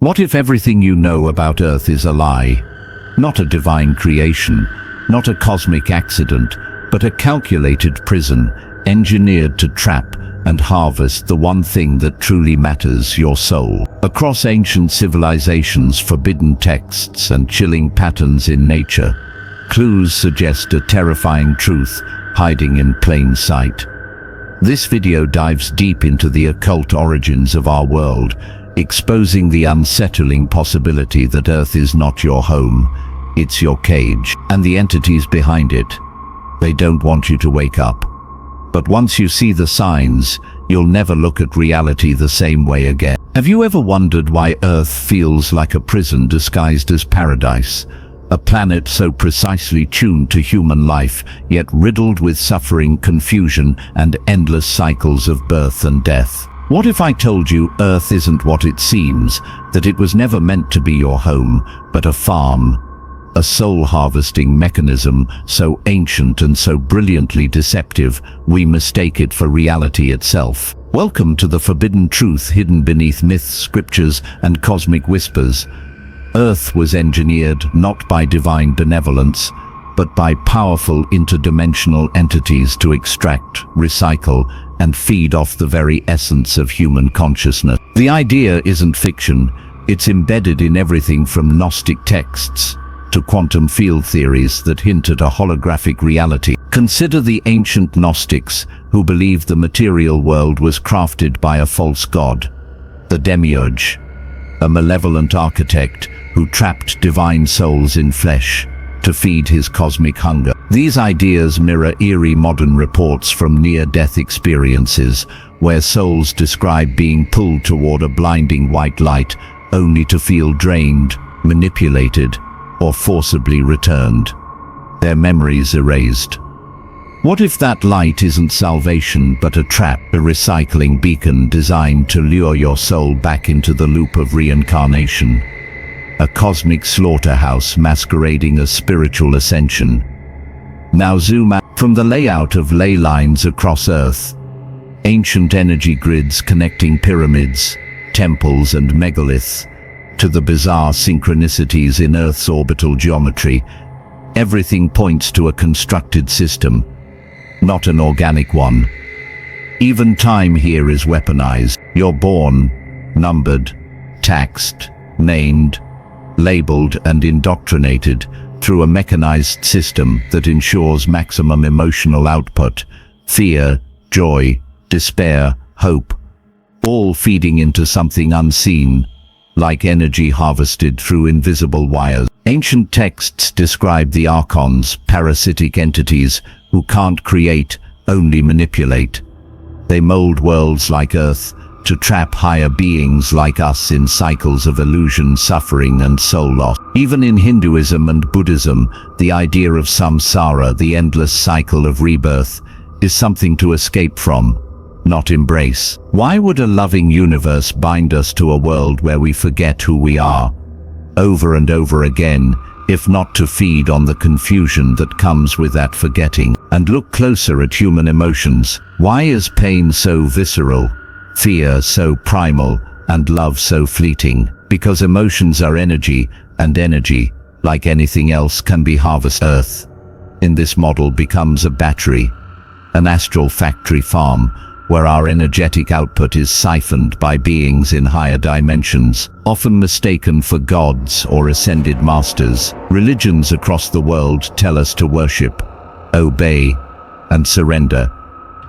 What if everything you know about Earth is a lie? Not a divine creation, not a cosmic accident, but a calculated prison, engineered to trap and harvest the one thing that truly matters, your soul. Across ancient civilizations, forbidden texts, and chilling patterns in nature, clues suggest a terrifying truth hiding in plain sight. This video dives deep into the occult origins of our world, exposing the unsettling possibility that Earth is not your home, it's your cage, and the entities behind it. They don't want you to wake up. But once you see the signs, you'll never look at reality the same way again. Have you ever wondered why Earth feels like a prison disguised as paradise? A planet so precisely tuned to human life, yet riddled with suffering, confusion, and endless cycles of birth and death. What if I told you Earth isn't what it seems, that it was never meant to be your home, but a farm? A soul-harvesting mechanism so ancient and so brilliantly deceptive, we mistake it for reality itself. Welcome to the forbidden truth hidden beneath myths, scriptures, and cosmic whispers. Earth was engineered not by divine benevolence, but by powerful interdimensional entities to extract, recycle, and feed off the very essence of human consciousness. The idea isn't fiction, it's embedded in everything from Gnostic texts to quantum field theories that hint at a holographic reality. Consider the ancient Gnostics, who believed the material world was crafted by a false god, the demiurge, a malevolent architect who trapped divine souls in flesh to feed his cosmic hunger. These ideas mirror eerie modern reports from near-death experiences, where souls describe being pulled toward a blinding white light, only to feel drained, manipulated, or forcibly returned, their memories erased. What if that light isn't salvation but a trap, a recycling beacon designed to lure your soul back into the loop of reincarnation? A cosmic slaughterhouse masquerading as spiritual ascension. Now zoom out from the layout of ley lines across Earth, ancient energy grids connecting pyramids, temples, and megaliths, to the bizarre synchronicities in Earth's orbital geometry. Everything points to a constructed system, not an organic one. Even time here is weaponized. You're born, numbered, taxed, named, labeled, and indoctrinated through a mechanized system that ensures maximum emotional output: fear, joy, despair, hope, all feeding into something unseen, like energy harvested through invisible wires. Ancient texts describe the archons, parasitic entities who can't create, only manipulate. They mold worlds like Earth to trap higher beings like us in cycles of illusion, suffering, and soul loss. Even in Hinduism and Buddhism, the idea of samsara, the endless cycle of rebirth, is something to escape from, not embrace. Why would a loving universe bind us to a world where we forget who we are, over and over again, if not to feed on the confusion that comes with that forgetting? And look closer at human emotions. Why is pain so visceral, fear so primal, and love so fleeting? Because emotions are energy, and energy, like anything else, can be harvested. Earth, in this model, becomes a battery, an astral factory farm, where our energetic output is siphoned by beings in higher dimensions, often mistaken for gods or ascended masters. Religions across the world tell us to worship, obey, and surrender,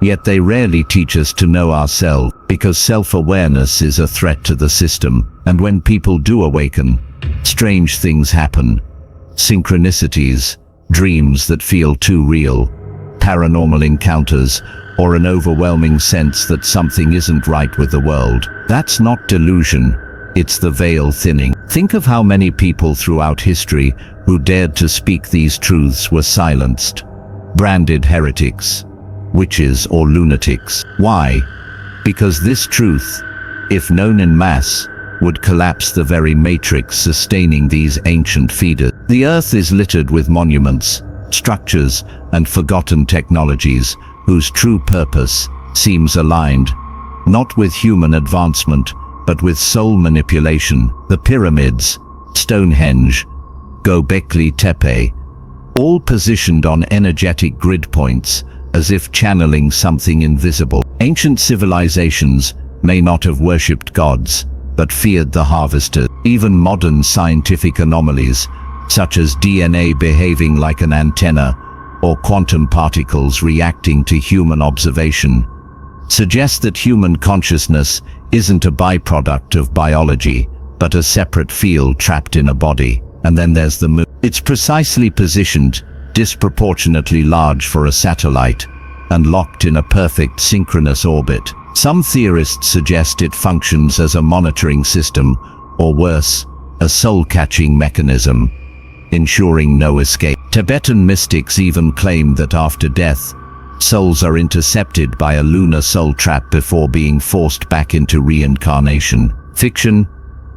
yet they rarely teach us to know ourselves, because self-awareness is a threat to the system. And when people do awaken, strange things happen. Synchronicities, dreams that feel too real, paranormal encounters, or an overwhelming sense that something isn't right with the world. That's not delusion, it's the veil thinning. Think of how many people throughout history who dared to speak these truths were silenced, branded heretics, witches, or lunatics. Why? Because this truth, if known en masse, would collapse the very matrix sustaining these ancient feeders. The Earth is littered with monuments, structures, and forgotten technologies whose true purpose seems aligned, not with human advancement, but with soul manipulation. The pyramids, Stonehenge, Göbekli Tepe, all positioned on energetic grid points, as if channeling something invisible. Ancient civilizations may not have worshipped gods, but feared the harvester. Even modern scientific anomalies, such as DNA behaving like an antenna or quantum particles reacting to human observation, suggest that human consciousness isn't a byproduct of biology, but a separate field trapped in a body. And then there's the moon. It's precisely positioned, disproportionately large for a satellite, and locked in a perfect synchronous orbit. Some theorists suggest it functions as a monitoring system, or worse, a soul-catching mechanism, ensuring no escape. Tibetan mystics even claim that after death, souls are intercepted by a lunar soul trap before being forced back into reincarnation. Fiction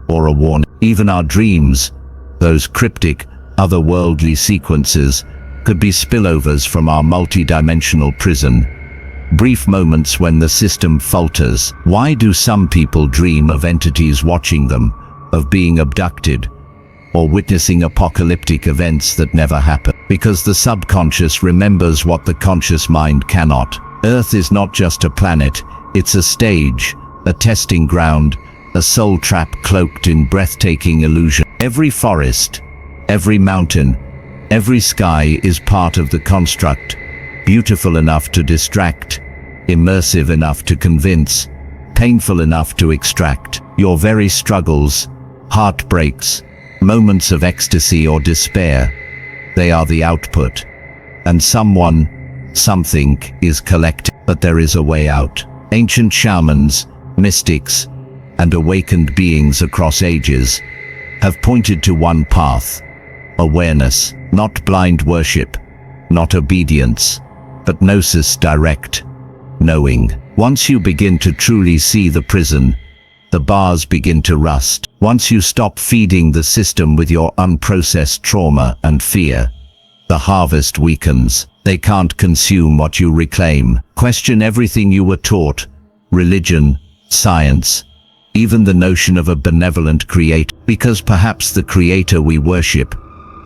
or a warning? Even our dreams, those cryptic, otherworldly sequences, could be spillovers from our multidimensional prison. Brief moments when the system falters. Why do some people dream of entities watching them, of being abducted, or witnessing apocalyptic events that never happen? Because the subconscious remembers what the conscious mind cannot. Earth is not just a planet, it's a stage, a testing ground, a soul trap cloaked in breathtaking illusion. Every forest, every mountain, every sky is part of the construct, beautiful enough to distract, immersive enough to convince, painful enough to extract. Your very struggles, heartbreaks, moments of ecstasy or despair, they are the output. And someone, something is collected. But there is a way out. Ancient shamans, mystics, and awakened beings across ages have pointed to one path: awareness, not blind worship, not obedience, but gnosis, direct knowing. Once you begin to truly see the prison, the bars begin to rust. Once you stop feeding the system with your unprocessed trauma and fear, the harvest weakens. They can't consume what you reclaim. Question everything you were taught: religion, science, even the notion of a benevolent creator, because perhaps the creator we worship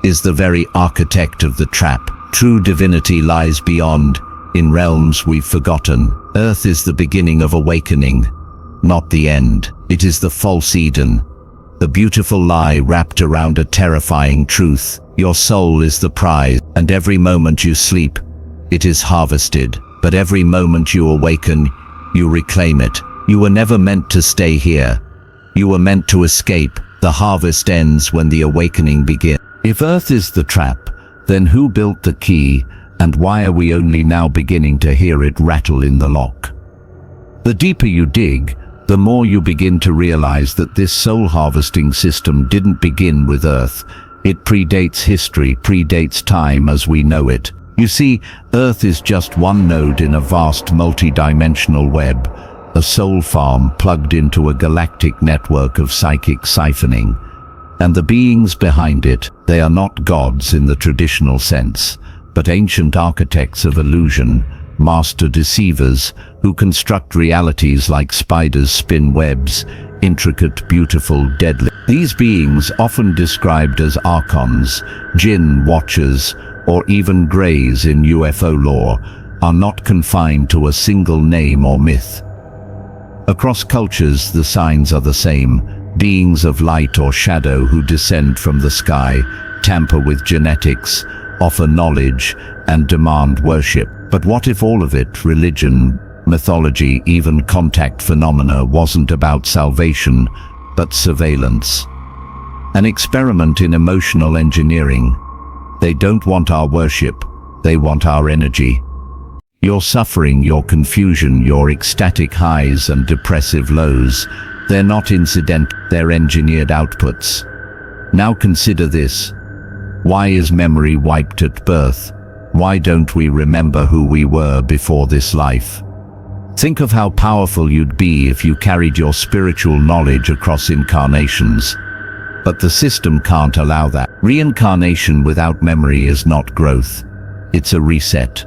is the very architect of the trap. True divinity lies beyond, in realms we've forgotten. Earth is the beginning of awakening, not the end. It is the false Eden, the beautiful lie wrapped around a terrifying truth. Your soul is the prize, and every moment you sleep, it is harvested. But every moment you awaken, you reclaim it. You were never meant to stay here. You were meant to escape. The harvest ends when the awakening begins. If Earth is the trap, then who built the key, and why are we only now beginning to hear it rattle in the lock? The deeper you dig, the more you begin to realize that this soul harvesting system didn't begin with Earth. It predates history, predates time as we know it. You see, Earth is just one node in a vast multi-dimensional web, a soul farm plugged into a galactic network of psychic siphoning. And the beings behind it, they are not gods in the traditional sense, but ancient architects of illusion, master deceivers who construct realities like spiders spin webs, intricate, beautiful, deadly. These beings, often described as archons, jinn watchers, or even greys in UFO lore, are not confined to a single name or myth. Across cultures, the signs are the same: beings of light or shadow who descend from the sky, tamper with genetics, offer knowledge, and demand worship. But what if all of it, religion, mythology, even contact phenomena, wasn't about salvation, but surveillance? An experiment in emotional engineering. They don't want our worship, they want our energy. Your suffering, your confusion, your ecstatic highs and depressive lows, they're not incidental, they're engineered outputs. Now consider this. Why is memory wiped at birth? Why don't we remember who we were before this life? Think of how powerful you'd be if you carried your spiritual knowledge across incarnations. But the system can't allow that. Reincarnation without memory is not growth. It's a reset.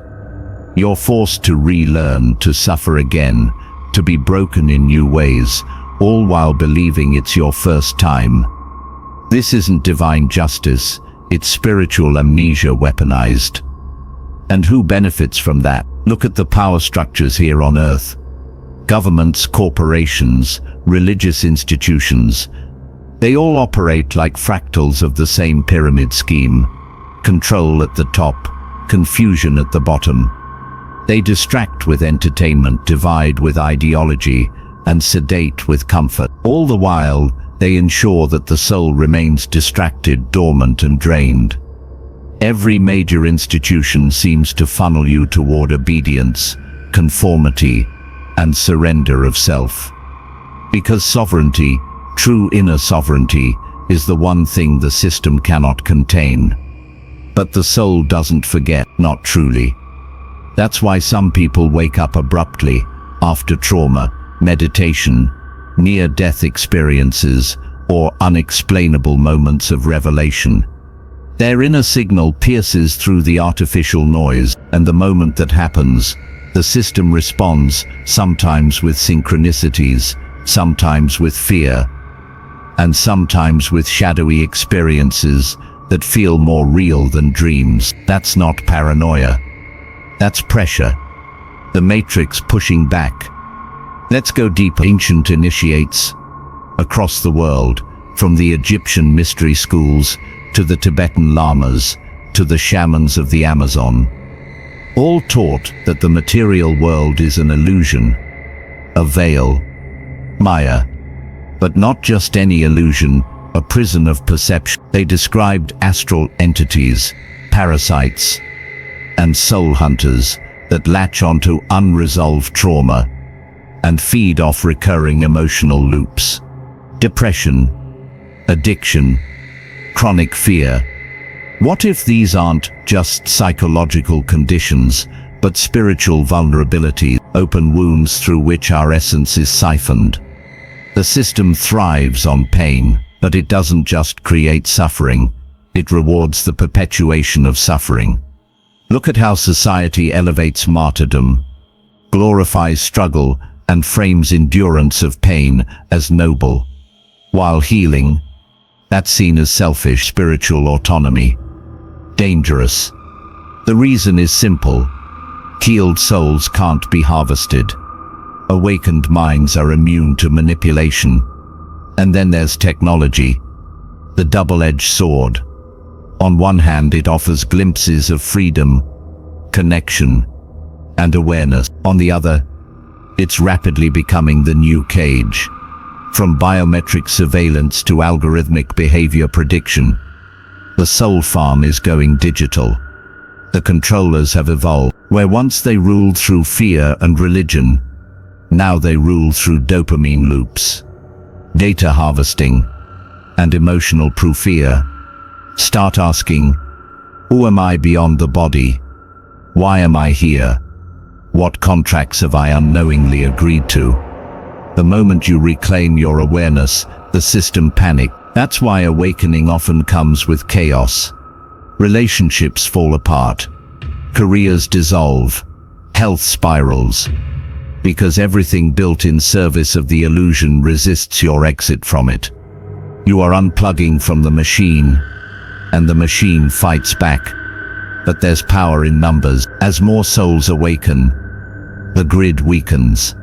You're forced to relearn, to suffer again, to be broken in new ways, all while believing it's your first time. This isn't divine justice, it's spiritual amnesia weaponized. And who benefits from that? Look at the power structures here on Earth. Governments, corporations, religious institutions, they all operate like fractals of the same pyramid scheme. Control at the top, confusion at the bottom. They distract with entertainment, divide with ideology, and sedate with comfort. All the while, they ensure that the soul remains distracted, dormant, and drained. Every major institution seems to funnel you toward obedience, conformity, and surrender of self. Because sovereignty, true inner sovereignty, is the one thing the system cannot contain. But the soul doesn't forget, not truly. That's why some people wake up abruptly, after trauma, meditation, near-death experiences, or unexplainable moments of revelation. Their inner signal pierces through the artificial noise, and the moment that happens, the system responds, sometimes with synchronicities, sometimes with fear, and sometimes with shadowy experiences that feel more real than dreams. That's not paranoia. That's pressure. The matrix pushing back. Let's go deeper. Ancient initiates across the world, from the Egyptian mystery schools to the Tibetan lamas to the shamans of the Amazon, all taught that the material world is an illusion, a veil, Maya. But not just any illusion, a prison of perception. They described astral entities, parasites, and soul hunters that latch onto unresolved trauma and feed off recurring emotional loops. Depression, addiction, chronic fear. What if these aren't just psychological conditions, but spiritual vulnerability, open wounds through which our essence is siphoned? The system thrives on pain, but it doesn't just create suffering, it rewards the perpetuation of suffering. Look at how society elevates martyrdom, glorifies struggle, and frames endurance of pain as noble, while healing, that's seen as selfish. Spiritual autonomy, dangerous. The reason is simple. Healed souls can't be harvested. Awakened minds are immune to manipulation. And then there's technology, the double-edged sword. On one hand, it offers glimpses of freedom, connection, and awareness. On the other, it's rapidly becoming the new cage. From biometric surveillance to algorithmic behavior prediction, the soul farm is going digital. The controllers have evolved. Where once they ruled through fear and religion, now they rule through dopamine loops, data harvesting, and emotional fear. Start asking, who am I beyond the body? Why am I here? What contracts have I unknowingly agreed to? The moment you reclaim your awareness, the system panics. That's why awakening often comes with chaos. Relationships fall apart. Careers dissolve. Health spirals. Because everything built in service of the illusion resists your exit from it. You are unplugging from the machine, and the machine fights back. But there's power in numbers. As more souls awaken, the grid weakens.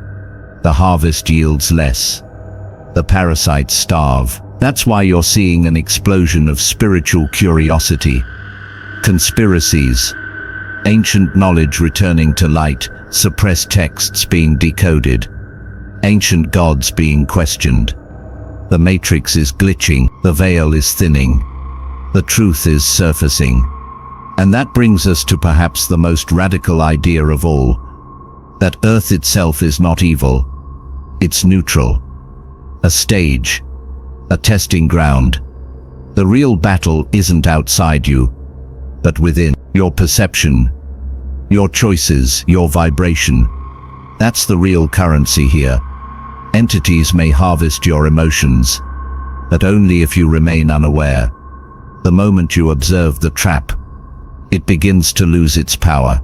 The harvest yields less. The parasites starve. That's why you're seeing an explosion of spiritual curiosity. Conspiracies. Ancient knowledge returning to light, suppressed texts being decoded. Ancient gods being questioned. The matrix is glitching, the veil is thinning. The truth is surfacing. And that brings us to perhaps the most radical idea of all. That Earth itself is not evil. It's neutral. A stage. A testing ground. The real battle isn't outside you, but within. Your perception. Your choices, your vibration. That's the real currency here. Entities may harvest your emotions, but only if you remain unaware. The moment you observe the trap, it begins to lose its power.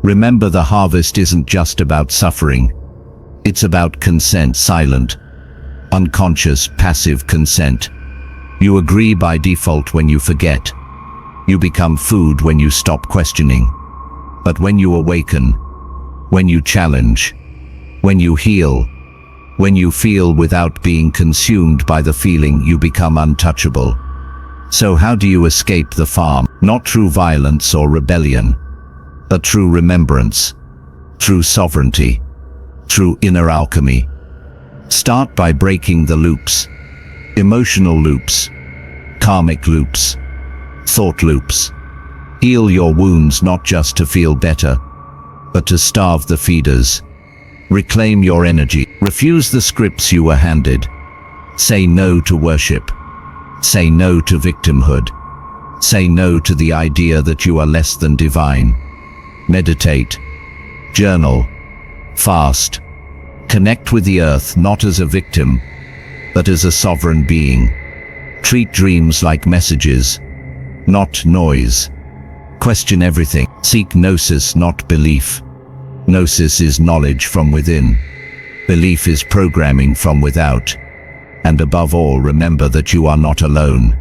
Remember, the harvest isn't just about suffering. It's about consent, silent, Unconscious, passive consent. You agree by default when you forget. You become food when you stop questioning. But when you awaken, when you challenge, when you heal, when you feel without being consumed by the feeling, you become untouchable. So how do you escape the farm? Not through violence or rebellion, but through remembrance, through sovereignty, through inner alchemy. Start by breaking the loops. Emotional loops, karmic loops, thought loops. Heal your wounds not just to feel better, but to starve the feeders. Reclaim your energy. Refuse the scripts you were handed. Say no to worship. Say no to victimhood. Say no to the idea that you are less than divine. Meditate. Journal. Fast. Connect with the earth not as a victim, but as a sovereign being. Treat dreams like messages, not noise. Question everything. Seek gnosis, not belief. Gnosis is knowledge from within. Belief is programming from without. And above all, remember that you are not alone.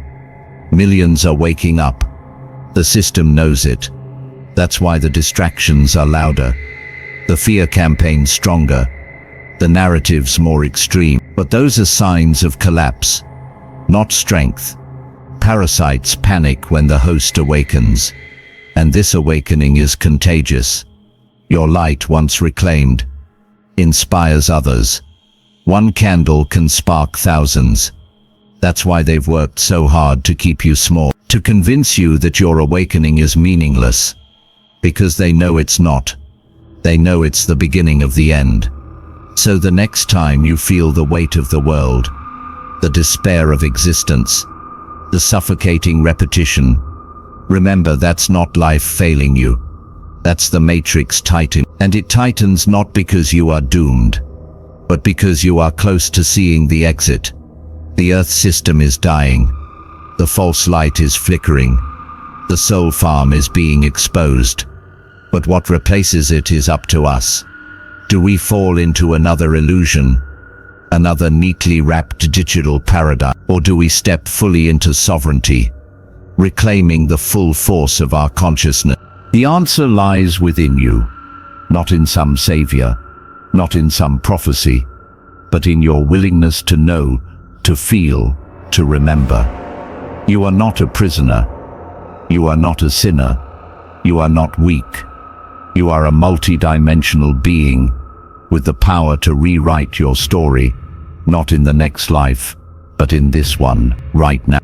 Millions are waking up. The system knows it. That's why the distractions are louder. The fear campaigns stronger. The narratives more extreme. But those are signs of collapse, not strength. Parasites panic when the host awakens. And this awakening is contagious. Your light, once reclaimed, inspires others. One candle can spark thousands. That's why they've worked so hard to keep you small, to convince you that your awakening is meaningless. Because they know it's not. They know it's the beginning of the end. So the next time you feel the weight of the world, the despair of existence, the suffocating repetition, remember that's not life failing you. That's the matrix tightening. And it tightens not because you are doomed, but because you are close to seeing the exit. The earth system is dying. The false light is flickering. The soul farm is being exposed. But what replaces it is up to us. Do we fall into another illusion, another neatly wrapped digital paradigm, or do we step fully into sovereignty, reclaiming the full force of our consciousness? The answer lies within you, not in some savior, not in some prophecy, but in your willingness to know, to feel, to remember. You are not a prisoner. You are not a sinner. You are not weak. You are a multi-dimensional being with the power to rewrite your story, not in the next life, but in this one, right now.